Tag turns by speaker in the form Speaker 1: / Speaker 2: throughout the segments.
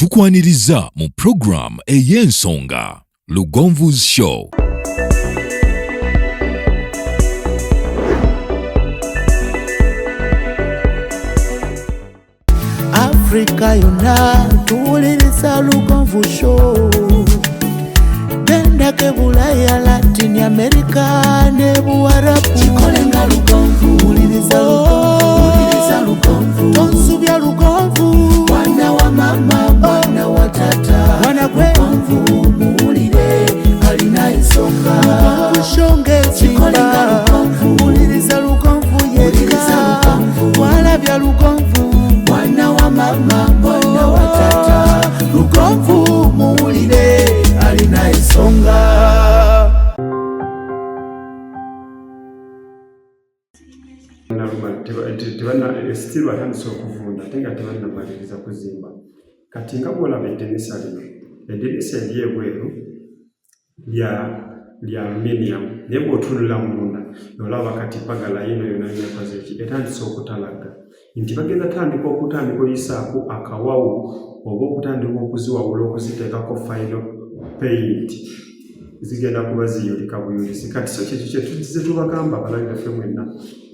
Speaker 1: tukwaniriza mu program ey'ensonga Lugonvu's Show.
Speaker 2: Africa yona tuwuliriza Lugonvu Show. Benda ke Bulaya, Latin America ne Buarabu chikolenga Lugonvu. Wuliriza Lugonvu, tonsubya Lugonvu. Mwana wa mama, mwana wa tata, mwana Lugonvu muwulire alina ensonga. Lugonvu shonge chikolenga Lugonvu. Wuliriza Lugonvu yeka, walabya Lugonvu. Mwana wa mama, mwana wa tata, Lugonvu muwulire alina ensonga.
Speaker 3: Tebana still batandise okuvunda ate nga tebannamaliriza kuzimba. Kati nga bw'olaba eddinisa lino, eddinisa ery'ebweru lya aluminium, naye bw'otunula munda olaba kati pagala yino yonna yekoze ki etandise okutalaga nti bagenda okutandika oyisaako akawawu oba okutandika okuziwawula okuziteekako final paint zigenda kuba ziyulika buyulisi. Kati so kyekyo kye tubagamba abalabiraffe mwenna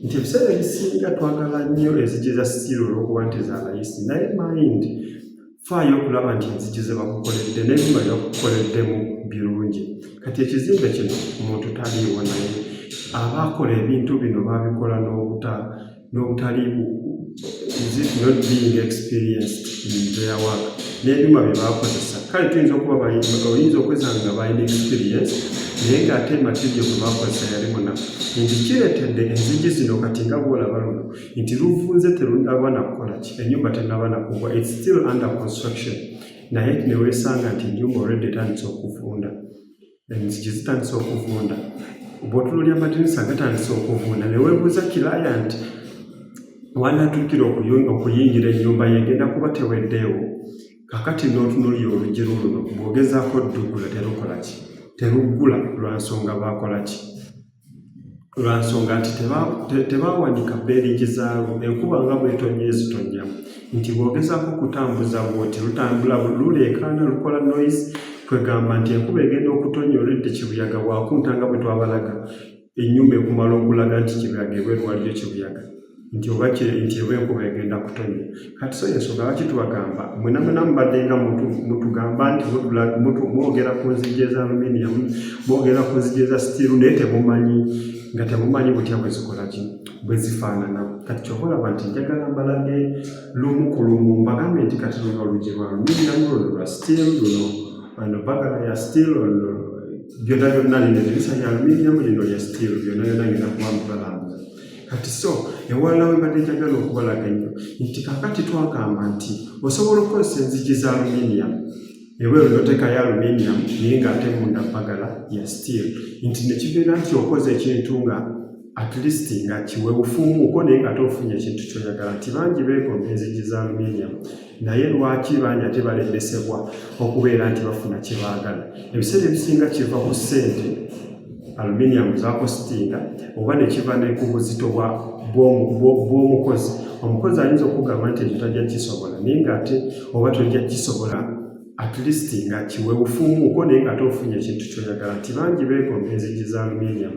Speaker 3: nti ebiseera ebisinga twagala nnyo enzigi za steel olw'okuba nti za layisi, naye mind faayo okulaba nti enzigi ze bakukoledde n'ebyuma bye bakukoleddemu birungi. Kati ekizimbe kino omuntu taliiwo, naye abaakola ebintu bino baabikola n'obutali not being experienced in their work, n'ebyuma bye baakozesa. Kale tuyinza okuba oyinza okwesanga nga balina experience naye ng'ate material gwe baakozesa yali munafu. Nti kireetedde enzigi zino kati nga bw'olaba luno nti luvunze terunaba na kukola ki, ennyumba tennaba na kugwa, it's still under construction, naye ne weesanga nti ennyumba already etandise okuvunda, enzigi zitandise okuvunda, bw'otunuulira amadirisa gatandise okuvunda, ne weebuuza client wanaatuukira okuyingira ennyumba yegenda kuba teweddeewo. Kakati n'otunuulira oluggi luno bw'ogezaako ddugula terukola ki, teruggula lwansonga baakola ki, lwansonga nti tebaawanika beeringi zaalwo, enkuba nga bw'etonnya ezitonyamu, nti bw'ogezaako kutambuza bw'oti lutambula luleekaana lukola noise, kwegamba nti enkuba egenda okutonya oludde kibuyaga bwakunta nga bwe twabalaga ennyumba ekumala okulaga nti kibuyaga ebweru waliyo kibuyaga, nti oba enkuba egenda kutonya. Kati so ensonga lwaki tubagamba mwenna mubadde nga mutugamba nti mwogera ku nzigi eza aluminium, mwogera ku nzigi eza steel, naye temumanyi butya bwe zikola ki, bwe zifaanana. Kati kyova olaba nti njagala mbalage lumu ku lumu, mbagambe nti kati luno olugi lwa aluminium, luno lwa steel, luno bagala ya steel, byonna byonna lino edirisa lya aluminium, lino lya steel, byonna byonna ngenda kuba mubalambuza. Kati so ewalala we mbadde njagala okubalaga ennyo nti kakati twagamba nti osobola okukozesa enzigi za aluminium, ebweru n'oteeka ya aluminium naye ng'ate munda bagala ya steel, nti ne kibeera nti okoze ekintu nga at least nga kiweefumuuko naye nga tofunye ekintu ky'oyagala. Nti bangi beegomba enzigi za aluminium, naye lwaki bangi ate balembesebwa okubeera nti bafuna kye baagala. Ebiseera ebisinga kiva ku ssente aluminium zakositinga oba ne kiva ne ku buzito bw'omukozi. Omukozi ayinza okugamba nti ekyo tajja kisobola, naye ng'ate oba tojja kisobola at least nga kiweefumuuko naye nga tofunye ekintu ky'oyagala. Nti bangi beegomba enzigi za aluminium,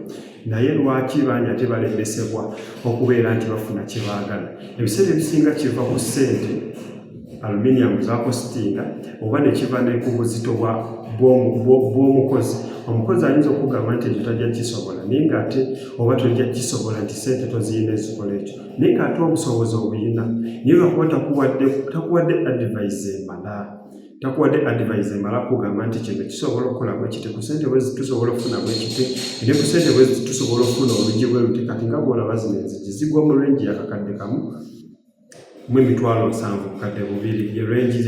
Speaker 3: naye lwaki bangi ate balembesebwa okubeera nti bafuna kye baagala. Ebiseera ebisinga kiva ku ssente aluminium zakositinga oba ne kiva ne ku buzito bw'omukozi. Omukozi ayinza okugamba nti ekyo tajja kisobola, naye ng'ate oba tojja kisobola nti ssente toziyina ezikola ekyo, naye ng'ate obusobozi obuyina, naye lwakuba takuwadde advice emala kugamba nti kino kisobola okukola bwe kiti, ku ssente bwe tusobola okufuna bwe kiti, ne ku ssente bwe tusobola okufuna olugi bwe luti. Kati nga bw'olaba zino enzigi zigwa mu range ya kakadde kamu mu emitwalo 7 kukadde 2, ye range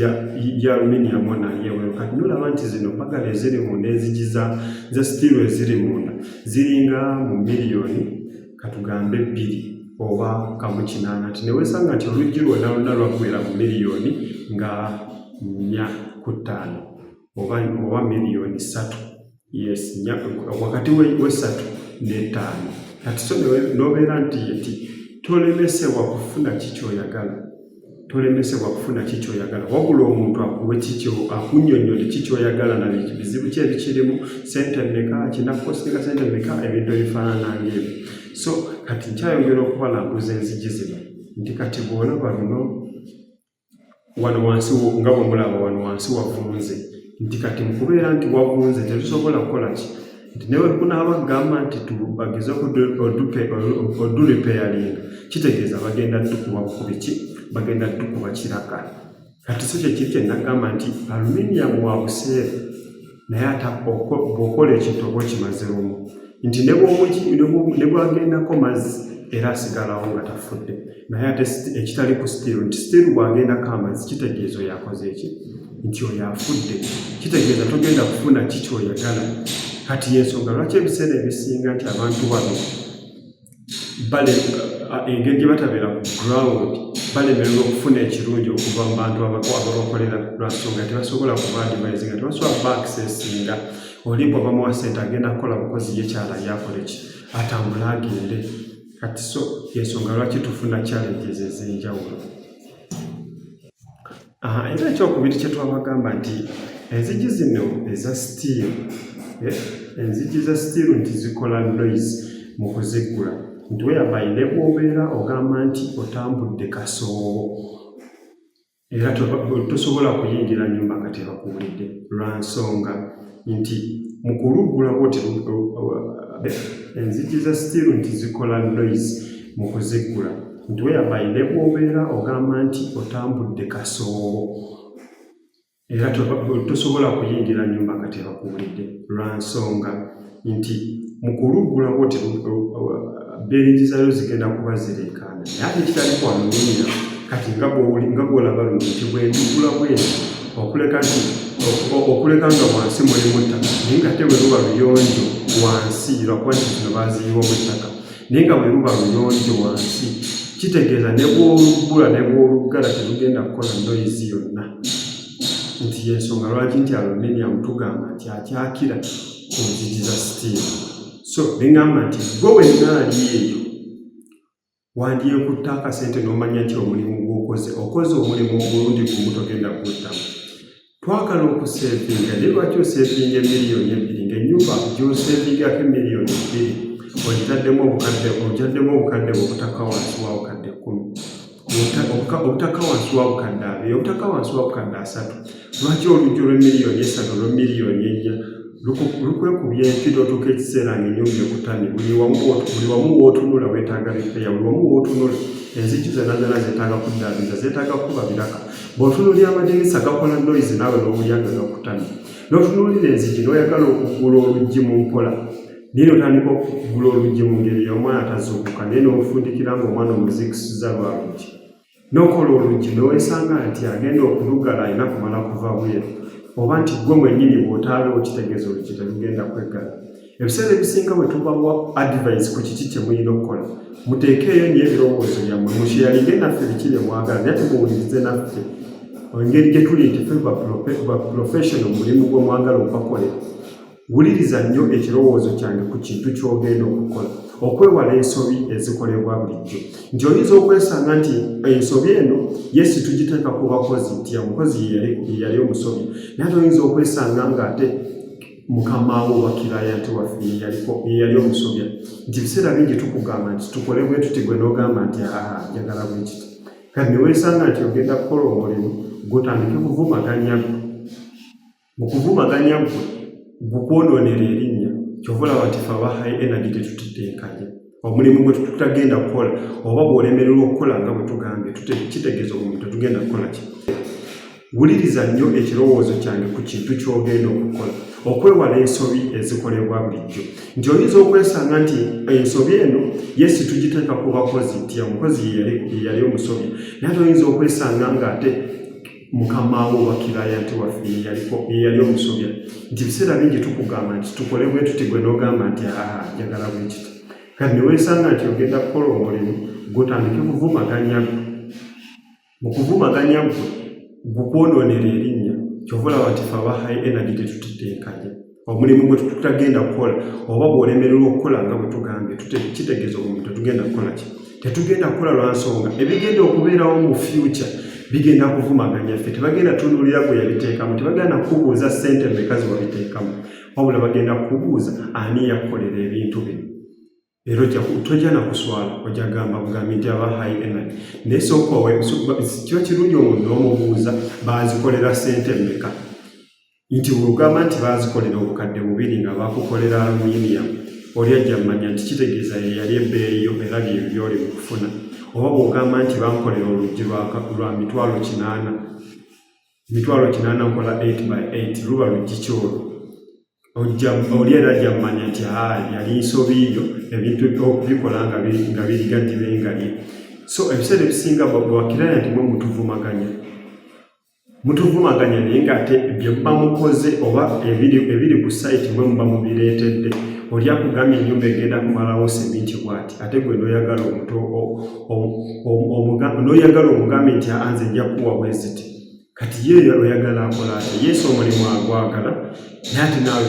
Speaker 3: ya aluminium n'eyeweeru. Kati nolaba nti zino mpagala eziri munda, enzigi za steel eziri munda ziringa mu miliyoni katugambe 2 oba kamu 8. Nti neweesanga nti oluggi lwonna lwaggwera mu miliyoni nga 4 oba miliyoni 3, yes, wakati we 3 ne 5. Kati so n'obeera nti tolemesebwa kufuna kikyoyagala. tolemesebwa kufuna kikyoyagala wabula omuntu akuwe akunnyonnyole kikyoyagala na bizibu ki ebikirimu sente mmeka kinakukostinga sente mmeka ebintu ebifaanana ng'ebyo so kati nkyayongera okubalambuza enzigi zino nti kati bw'olaba luno wano wansi nga bwe mulaba wano wansi wavunze nti kati mukubeera nti wavunze tetusobola kukola ki nti newe kunaaba kugamba nti tubagezeeko odulipeyalinga kitegeeza bagenda tukuba bukubi ki bagenda tukuba kiraka kati so kyekiri kye nagamba nti aluminium wa buseere naye ate bw'okola ekintu oba okimazeemu nti ne bwagendako mazzi era asigalawo nga tafudde naye ate ekitali ku stiiru nti stiiru bwagendako amazzi kitegeeza yakoze eki nti oyo afudde kitegeeza togenda kufuna kikyoyagala kati yensonga lwaki ebiseera ebisinga nti abantu bano engeri gye batabeera ku ground balemererwa okufuna ekirungi okuva mu bantu ababakolera lwansonga tebasobola kubaadivayizinga tebasobola baakisesinga oli bw'aba muwa sente agenda kukola bukozi yekyala yakole ki atambula agende kati so yensonga lwaki tufuna challenges ez'enjawulo era ekyokubiri kye twabagamba nti enzigi zino eza steel enzigi za steel nti zikola noise mu kuziggula nti weyabayi ne bw'obeera ogamba nti otambudde kasoobo era tosobola kuyingira nnyumba nga tebakuwulidde lwansonga nti mu kuluggula bwoti enzigi za steel nti zikola noise mu kuziggula nti weyabayi ne bw'obeera ogamba nti otambudde kasoobo era tosobola kuyingira nnyumba nga tebakuwulidde lwansonga nti mu kuluggula bwoti beeringi zayo zigenda kuba zireekaana naye ate kitali kwanumira kati nga bw'olaba luno nti bwenduggula bwenti okuleka nga wansi mulimu ttaka naye nga te bwe luba luyonjo wansi lwakuba nti kino baaziyiwamu ettaka naye nga bwe luba luyonjo wansi kitegeeza ne bw'olubbula ne bw'oluggala telugenda kukola noyizi yonna nti yensonga lwaki nti aluminium tugamba nti akyakira ku nzigi za sitiimu so bingamba nti gwe wennaali eyo wandyekutta akasente n'omanya nti omulimu okoze omulimu omulundi gumu togenda kuddamu twagala okuseevinga naye lwaki oseevinga emiliyoni 2 ng'ennyumba gy'oseevingako emiliyoni 2 ogitaddemu obukadde obutaka wansi wa bukadde 10 obutaka wansi wa bukadde 2 obutaka wansi wa bukadde 3 lwaki oluggi olw'emiliyoni 3 olw'emiliyoni 4 lukwekubya empita otuuka ekiseera ng'ennyumba ekutani buli wamu w'otunula weetaaga bipeya buli wamu w'otunula enzigi zonna zeetaaga kuddaabiza zeetaaga kuba biraka bw'otunulira amadirisa gakola noise naawe n'owulyanga gakutani n'otunulira enzigi n'oyagala okugula oluggi mu mpola naye otandika okugula oluggi mu ngeri y'omwana atazuukuka naye n'ofundikira ng'omwana omuzikisiza lwa luggi n'okola oluggi n'owesanga nti agenda okulugala alina kumala kuva bweru oba nti gwe mwennyini bw'otaalewo kitegeeza oluggi telugenda kweggala ebiseera ebisinga bwe tubawa advice ku kiki kye mulina okukola muteekeeyo nyo ebirowoozo byammwe mushiyalinge naffe biki bye mwagala naye temuwulirize naffe engeri gye tuli nti ffe ba professional mulimu gwe mwagala okubakolera wuliriza nnyo ekirowoozo kyange ku kintu ky'ogenda okukola okwewala ensobi ezikolebwa bulijjo nti oyinza okwesanga nti ensobi eno yesi tugiteeka ku bakozi nti omukozi yali omusobi naye ate oyinza okwesanga ng'ate mukama wo wakilayanti waffe yali omusobya nti biseera bingi tukugamba nti tukole bwe tuti gwe n'ogamba nti njagala bwe kiti kati ne weesanga nti ogenda kukola omulimu gw'otandike kuvumaganya mu kuvumaganya gwe gukwonoonera erinnya kyova olaba nti fe aba high energy tetutiteekanye omulimu gwe tutagenda kukola oba bw'olemererwa okukola nga bwe tugambye kitegeeza omuntu tetugenda kukola ki wuliriza nnyo ekirowoozo kyange ku kintu ky'ogenda okukola okwewala ensobi ezikolebwa bulijjo nti oyinza okwesanga nti ensobi eno yesi tugiteeka ku bakozi nti omukozi yali omusobi naye ate oyinza okwesanga ng'ate mukama wo wakilayanti waffe yali omusobya nti biseera bingi tukugamba nti tukole bwe tuti gwe n'ogamba nti njagala bwe kiti kati ne weesanga nti ogenda kukola omulimu gw'otandike kuvumaganya mu kuvumaganya gwe gukwonoonera erinnya kyova olaba nti fe aba high energy tetutiteekanye omulimu gwe tutagenda kukola oba bw'olemererwa okukola nga bwe tugambye kitegeeza omuntu tetugenda kukola ki tetugenda kukola lwa nsonga ebigenda okubeerawo mu future bigenda kuvumaganya ffe tebagenda tunuulira gwe yabiteekamu tebagenda kubuuza ssente mmeka wabiteekamu wabula bagenda kubuuza ani yakukolera ebintu bino leero tojja nakuswala ojja gamba bugambi nti aba high energy naye sooka kiba kirungi omuntu n'omubuuza baazikolera ssente mmeka nti bw'ogamba nti baazikolera obukadde 2 nga bakukolera aluminium oli ajja mmanya nti kitegeeza ye yali ebbeeyi yo era byoli mu kufuna oba bw'ogamba nti bankolera oluggi lwa 8,000 nkola 8x8 luba luggi kyolo oli era ajja mmanya nti yali nsobi yo ebintu okubikola nga birigaddibengalye so ebiseera ebisinga bwakiraya nti mwe mutuvumaganya naye ng'ate bye muba mukoze oba ebiri ku sayiti mwe muba mubireetedde oli akugambye ennyumba egenda kumalawo seminti bw'ati ate gwe n'oyagala omugambe nti anze nja kuwa bweziti kati ye oyagala akola ate yesu omulimu agwagala naye ate naawe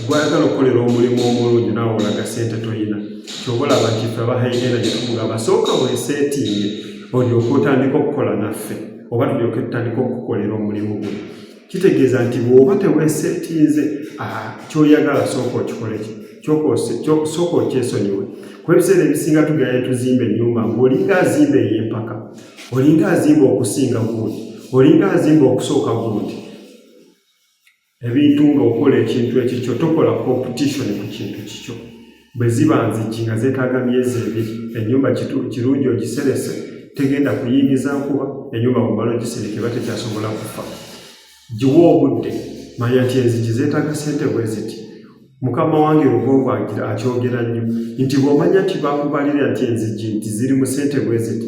Speaker 3: gwayagala okukolera omulimu omulungi naawe olaga ssente toyina kyoba olaba nti ffe abahayigenda gye tumugamba sooka weeseetinge olyoke otandika okukola naffe oba tulyoke tutandika okukolera omulimu gwe kitegeeza nti bw'oba teweeseetinze kyoyagala sooka okikole sooka okyesonyiwe ku ebiseera ebisinga tugenda tuzimba ennyumba ng'olinga azimba ey'empaka olinga azimba okusinga gundi olinga azimba okusooka gundi ebintu ng'okola ekintu ekikyo tokola competition ku kintu kikyo bwe ziba nzigi nga zeetaaga myezi 2 ennyumba kirungi ogiserese tegenda kuyingiza nkuba ennyumba bw'omala ogisereke ba tekyasobola kufa giwa obudde manya nti enzigi zeetaaga ssente bwe ziti mukama wange lugongo akyogera nnyo nti bw'omanya nti bakubalira nti enzigi nti ziri mu ssente bwe ziti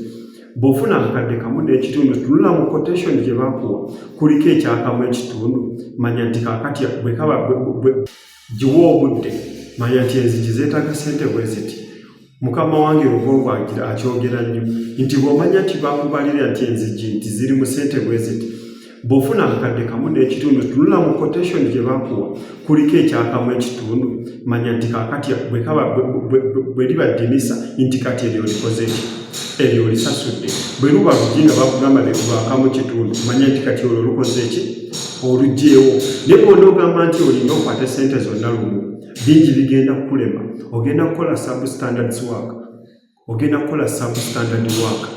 Speaker 3: bw'ofuna akakadde kamu n'ekitundu tunula mu quotation gye bakuwa kuliko ekyakamu ekitundu manya nti kaakati bwe kaba giwa obudde manya nti enzigi zeetaaga ssente bwe ziti mukama wange lugongo akyogera nnyo nti bw'omanya nti bakubalira nti enzigi nti ziri mu ssente bwe ziti bw'ofuna akakadde kamu n'ekitundu tunula mu quotation gye bakuwa kuliko ekyakamu ekitundu manya nti kaakati bwe liba ddinisa nti kati eryo likoze ki eryo lisasudde bwe luba luggi nga bakugamba lwakamu kitundu manya nti kati olwo lukoze ki olugjeewo naye bw'ona ogamba nti olina okwata ssente zonna lumu bingi bigenda kukulema ogenda kukola substandard work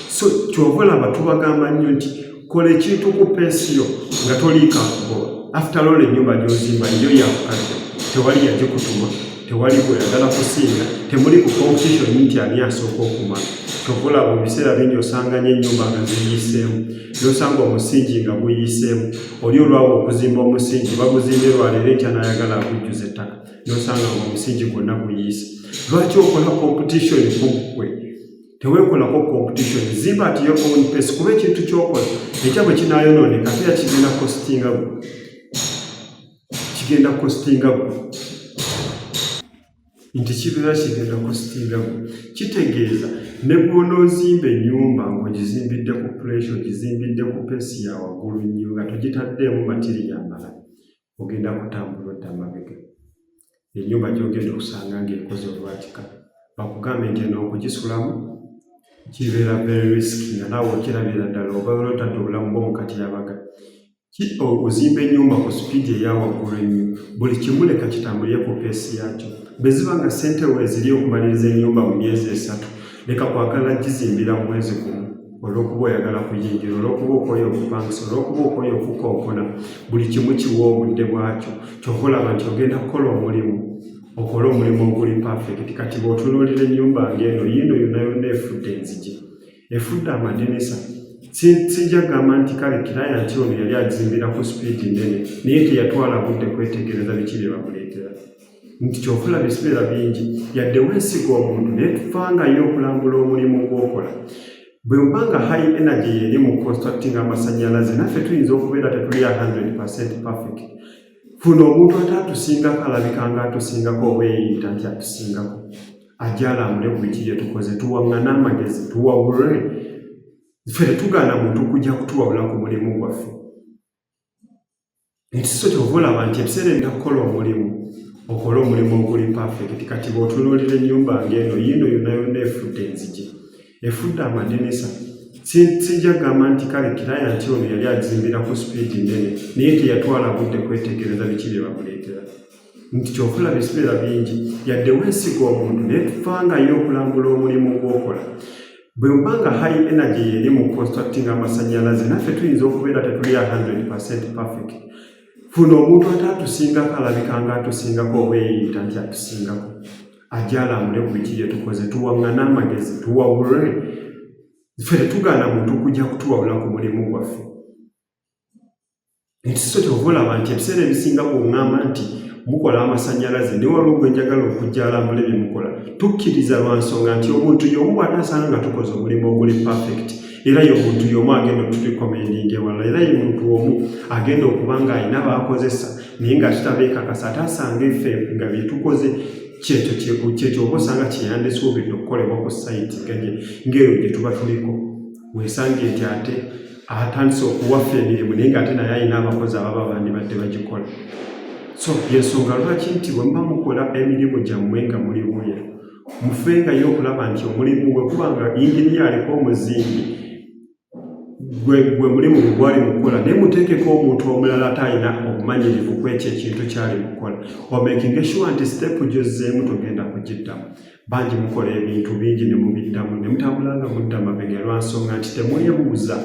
Speaker 3: so kyova olaba tubagamba nnyo nti kola ekintu ku pensiyo nga toliika kugoba after all ennyumba gy'ozimba niyo yakukadde tewali yagikutuma tewali gweyagala kusinga temuli ku competition nti ani asooka okumala kyova olaba mu biseera bingi osanganya ennyumba nga ziyiseemu n'osanga omusingi nga guyiseemu oli olwawo okuzimba omusingi baguzimbe lwaleero enkya n'ayagala agujjuza ettaka n'osanga nga omusingi gwonna guyiise lwaki okola competition kuggwe teweekolako competition zimba ati yo own pace kuba ekintu ky'okola ekya bwe kinaayonooneka era kigenda kostinga gwe nti kibeera kigenda kostinga gwe kitegeeza ne bw'onoozimba ennyumba ng'ogizimbidde ku pressure ogizimbidde ku pace ya waggulu nnyo nga togitaddeemu material amala ogenda kutambula odda mabega ennyumba gy'ogenda okusanga ng'ekoze olwatika bakugambe nti eno okugisulamu kibeera very risky nga naawe okirabira ddala oba olwotadde obulamu bwo mu katyabaga ozimba ennyumba ku sipiidi eya waggulu ennyo buli kimu leka kitambulire ku peesi yakyo bwe ziba nga ssente weeziri okumaliriza ennyumba mu myezi 3 leka kwagala gizimbira mu mwezi gumu olw'okuba oyagala kuyingira olw'okuba okoye okupangisa olw'okuba okoye okukookona buli kimu kiwa obudde bwakyo kyova olaba nti ogenda kukola omulimu okola omulimu oguli perfect kati bw'otunuulira ennyumba ng'eno yino yonna efudde enzigi efudde amadinisa sijja gamba nti kale kiraya nti ono yali azimbira ku sipiidi nnene naye teyatwala budde kwetegereza biki bye bamuleetera nti kyofula bisibeera bingi yadde weesiga omuntu naye tufangayo okulambula omulimu gw'okola bwe mbanga high energy yeri mu constructing amasannyalaze naffe tuyinza okubeera tetuli 100% perfect funa omuntu atatusingako alabika nga atusingako obweyiyita nti atusingako ajja alambule ku biki bye tukoze tuwaŋŋana amagezi tuwabule ffe tetugaana muntu kujja kutuwabula ku mulimu gwaffe nti so kyova olaba nti ebiseera ebinga kukola omulimu okola omulimu oguli perfect kati bw'otunuulira ennyumba ng'eno yino yonna yonna efudde enzigi efudde amadinisa sijja gamba nti kale client ono yali azimbira ku speed nene naye teyatwala budde kwetegereza biki bye bamuleetera nti kyokula bisibeera bingi yadde weesiga omuntu naye tufangayo okulambula omulimu gw'okola bwe mbanga high energy yeri mu constructing amasannyalaze naffe tuyinza okubeera tetuli 100% perfect funa omuntu atatusingako alabika nga atusingako oba eyiyita nti atusingako ajja alambule ku biki bye tukoze tuwaŋŋane amagezi tuwabule ffe tetugaana muntu kujja kutuwabula ku mulimu gwaffe nti so kyova olaba nti ebiseera ebisinga bw'oŋŋamba nti mukola amasannyalaze ne waliwo gwe njagala okujja alambule bye mukola tukkiriza lwa nsonga nti omuntu y'omu bw'ataasanga nga tukoze omulimu oguli perfect era ye omuntu y'omu agenda otulikomendinga ewala era ye muntu omu agenda okuba ng'alina baakozesa naye nga tutabeekakasa ataasanga effe nga bye tukoze kyekyo oba osanga kyeyandisuubidde okukolebwa ku sayiti ng'eyo gye tuba tuliko weesange nti ate atandise okuwaffa emirimu naye ng'ate naye alina abakozi ababa bandibadde bagikola so yensonga lwaki nti bwe muba mukola emirimu gyammwe nga muli bulya mufengayo okulaba nti omulimu bwe kuba nga yinginiya aliko omuzimbi gwe mulimu gwe gwali mukola naye muteekeko omuntu omulala ate alina obumanyirivu ku ekyo ekintu kyali mukola omakinga sure nti sitepu gyozzeemu togenda kugiddamu bangi mukola ebintu bingi ne mubiddamu ne mutambula nga mudda mabega lwa nsonga nti temwebuuza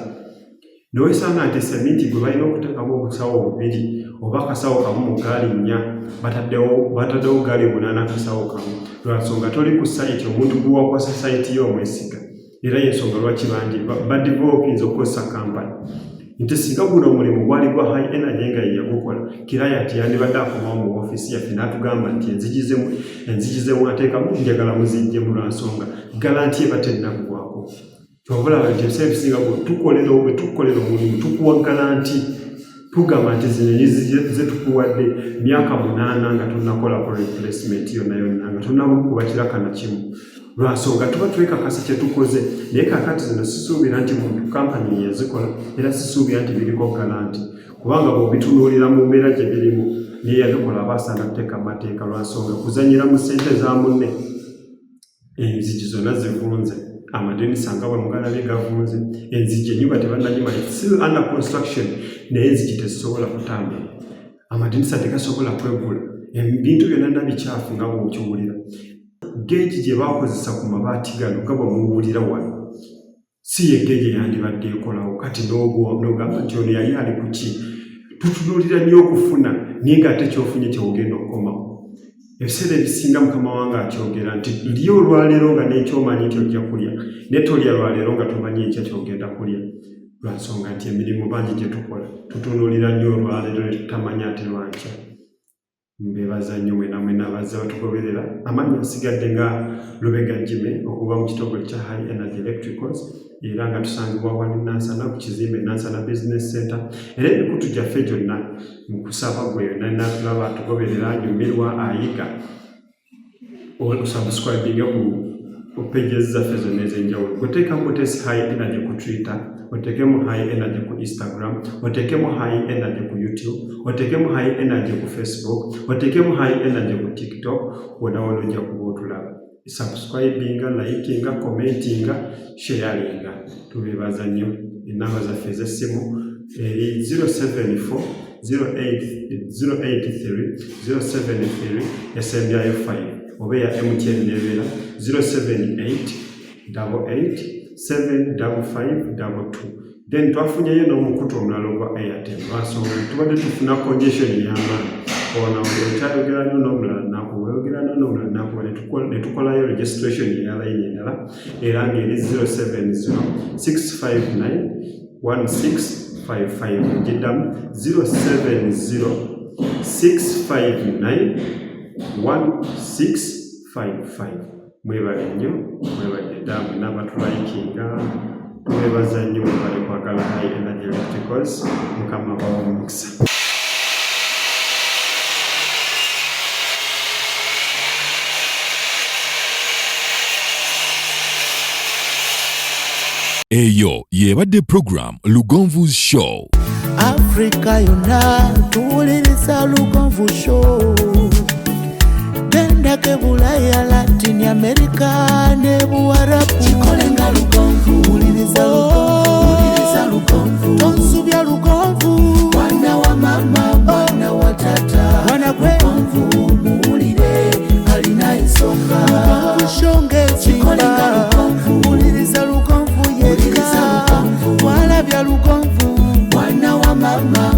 Speaker 3: nowesanga nti seminti gwe balina okuteekamu obusawo bubiri oba akasawo kamu mu gaali nnya bataddewo gaali 8 akasawo kamu lwa nsonga toli ku sayiti omuntu gwe wakwasa sayiti y'omwesiga era yensonga lwaki bangi badevelopinza okukozesa kampani nti singa guno omulimu gwali gwa high energy nga yeyagukola kirayati yandibadde akomawo mu ofiisi yaffe n'atugamba nti enzigi ze mwateekamu njagala muziggyemu lwa nsonga galanti eba tennaggwako kyobulaba nti ebiseera ebisinga bwe tukolera omulimu tukuwa galanti tugamba nti zino ze tukuwadde myaka 8 nga tunakola ku replacement yonna nga tunakuba kiraka na kimu lwa nsonga tuba twekakasa kye tukoze naye kakati zino sisuubira nti muntu kampani yazikola era sisuubira nti biriko galanti kubanga bw'obitunuulira mu mbeera gye birimu naye yabikola aba asaana kuteeka amateeka lwa nsonga kuzanyira mu ssente za munne enzigi zonna zivunze amadinisa nga bwe mugalabye gavunze enzigi ennyumba tebannagimala still under construction naye enzigi tezisobola kutambula amadinisa tegasobola kwegula ebintu byonna nabikyafu nga bw'okiwulira geegi gye baakozesa ku mabaati gano nga bwe muwulira wano si ye geegi yandibadde ekolawo kati n'ogamba nti ono yali ali ku ki tutunuulira nnyo okufuna naye ng'ate kyofunye kyogenda okukomawo ebiseera ebisinga mukama wange akyogera nti lya olwaleero nga n'ekyomanyi nti ojja kulya naye tolya lwaleero nga tomanyi ekyo kyogenda kulya lwa nsonga nti emirimu bangi gye tukola tutunuulira nnyo olwaleero ne tutamanya ate lwankya mbeebaza nnyo mwena abazze batugoberera amannya asigadde nga Lubega Jime okuva mu kitongole kya High Energy Electricals era nga tusangibwa wano Nansana ku kizimbe Nansana Business Center era emikutu gyaffe gyonna mu kusaba gwe yonna natulaba tugoberera nyumirwa ayiga olusubscribinga ku pages zaffe zonna ez'enjawulo oteekamu otesi High Energy ku Twitter oteekemu High Energy ku Instagram oteekemu High Energy ku YouTube oteekemu High Energy ku Facebook oteekemu High Energy ku TikTok wonna ojja kuba otulaba subscribinga likinga commentinga sharinga tubeebaza nnyo enamba zaffe ez'essimu eri 074 083 073 esembyayo 5 oba eya MTN nebeera 078 88 75522 then twafunyeyo n'omukutu omulala ogwa Airtel lwansonga tubadde tufuna congestion y'amaanyi ono okyayogera nnyo n'omulala naku weyogera nnyo n'omulala naku ne tukolayo registration ya layini endala era ng'eri 070 659 1655 giddamu 070 659 1655 mwebale nnyo mwebale ddamwe n'abatulayikinga twebaza nnyo mwebale kwagala High Energy Electricals mukama bawa omukisa.
Speaker 1: Eyo yebadde program Lugonvu's Show.
Speaker 2: Africa yonna tuwuliriza Lugonvu Show. Genda ke Bulaya, Latin America ne Buwarabu. Chikolenga Lugonvu. Tuwuliriza Lugonvu. lugonvu, tonsubya lugonvu, mwana wa mama, mwana wa tata, mwana gwe lugonvu, muwulire alina ensonga, kikolenga lugonvu, wuliriza lugonvu yekka, walabya lugonvu, mwana wa mama,